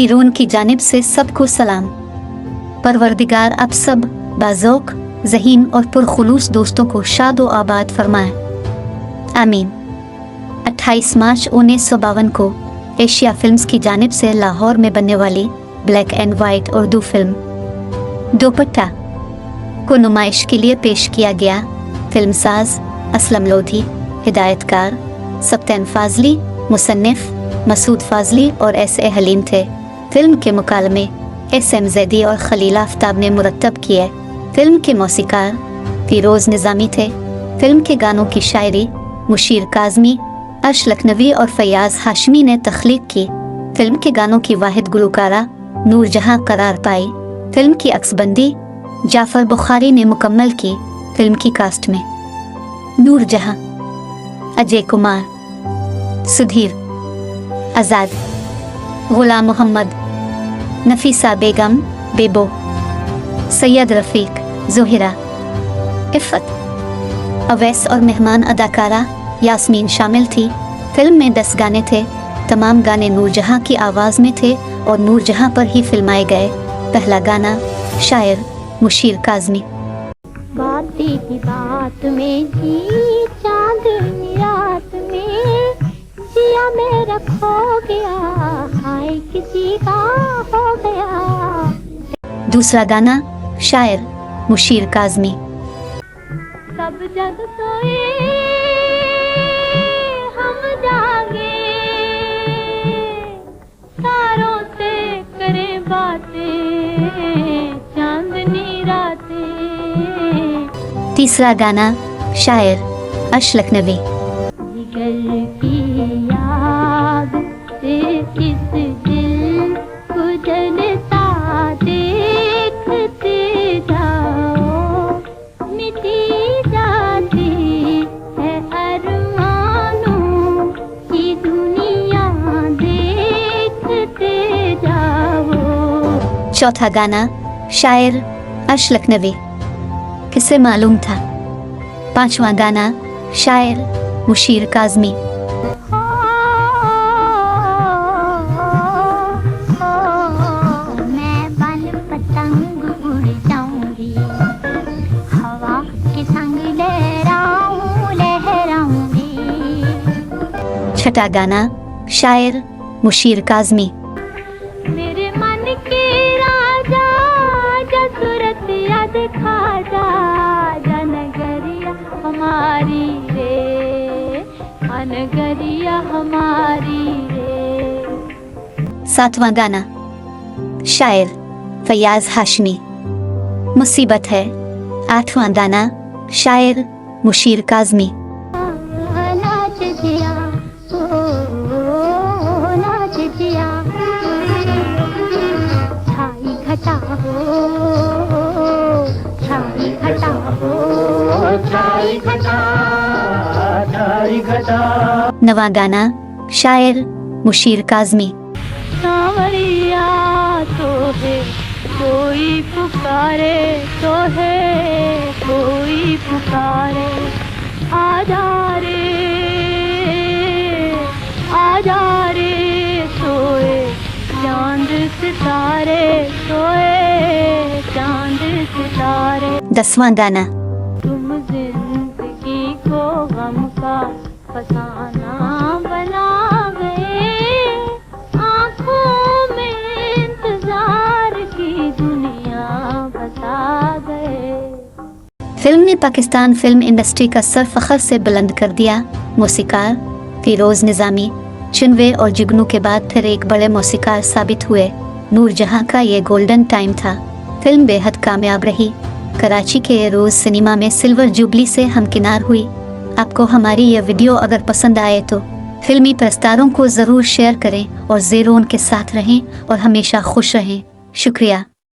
ज़ीरोन की जानिब से सबको सलाम। परवरदिगार आप सब बाज़ौक़, ज़हीन और पुरखुलूस दोस्तों को शाद व आबाद फरमाए, आमीन। 28 मार्च 1952 को एशिया फिल्म्स की जानिब से लाहौर में बनने वाली black and white Urdu film दुपट्टा को नुमाइश के लिए पेश किया गया। फिल्मसाज असलम लोधी, हिदायतकार सब्तैन फाजली, मुसन्निफ मसूद फाजली और S.A. हलीम थे। फिल्म के मुकालमे S.M. ज़ैदी और खलील आफ्ताब ने मुरतब किए। फिल्म के मौसीकार फिरोज़ निज़ामी थे। फिल्म के गानों की शायरी मुशीर काज़मी, अर्श लखनवी और फैयाज़ हाशमी ने तख्लीक की। फिल्म के गानों की वाहिद गुलकारा नूर जहां करार पाई। फिल्म की अक्सबंदी जाफ़र बुखारी ने मुकम्मल की। फिल्म की कास्ट में नूर जहां, अजय कुमार, सुधीर, आज़ाद, गुलाम मोहम्मद, नफीसा बेगम, बेबो, सैयद रफ़ीक, ज़ोहिरा, इफ़त, अवैस और मेहमान अदाकारा यास्मीन शामिल थी। फिल्म में 10 गाने थे। तमाम गाने नूर जहां की आवाज़ में थे और नूर जहां पर ही फिल्माए गए। पहला गाना शायर मुशीर काज़मी। बातें की बात में जी चांदनी रात में जिया मेरा खो गया, हाय किसी का हो गया। दूसरा गाना शायर मुशीर काज़मी। सब जग सोए हम जागे, तारों से करें बातें चांदनी रातें। तीसरा गाना शायर अर्श लखनवी। जिगर की याद से इस दिल को जलता देखते जाओ, मिटी जाती है अरमानों की दुनिया देखते जाओ। चौथा गाना शायर अर्श लखनवी, किसे मालूम था। पांचवा गाना शायर मुशीर काज़मी। मैं बन पतंग उड़ जाऊंगी, हवा के संग लहराऊंगी। छठा गाना शायर मुशीर काज़मी। मेरे मन के राजा जा सूरत या दिखा जा, नगरिया हमारी रे, नगरिया हमारी रे। सातवां गाना शायर फैयाज़ हाशमी, मुसीबत है। आठवां गाना शायर मुशीर काज़मी। नाच दिया नाच दिया, छाई घटा हो छाई घटा हो छाई घटा छाई घटा। नवां गाना शायर मुशीर काज़मी। सांवरिया तो है कोई पुकारे, तो है कोई पुकारे, आजा रे सोए चांद सितारे, सोए चांद सितारे। 10वां गाना तुम जिंदगी को गम का फसाना बना गए, आँखों में इंतजार की दुनिया बता गए। फिल्म ने पाकिस्तान फिल्म इंडस्ट्री का सर फखर से बुलंद कर दिया। मौसीकार फिरोज़ निज़ामी चिनवे और जुगनू के बाद फिर एक बड़े मौसीकार साबित हुए। नूर जहां का ये गोल्डन टाइम था। फिल्म बेहद कामयाब रही। कराची के ये रोज़ सिनेमा में सिल्वर जुबली से हमकिनार हुई। आपको हमारी यह वीडियो अगर पसंद आए तो फिल्मी प्रस्तारों को ज़रूर शेयर करें और ज़ीरोन के साथ रहें और हमेशा खुश रहें। शुक्रिया।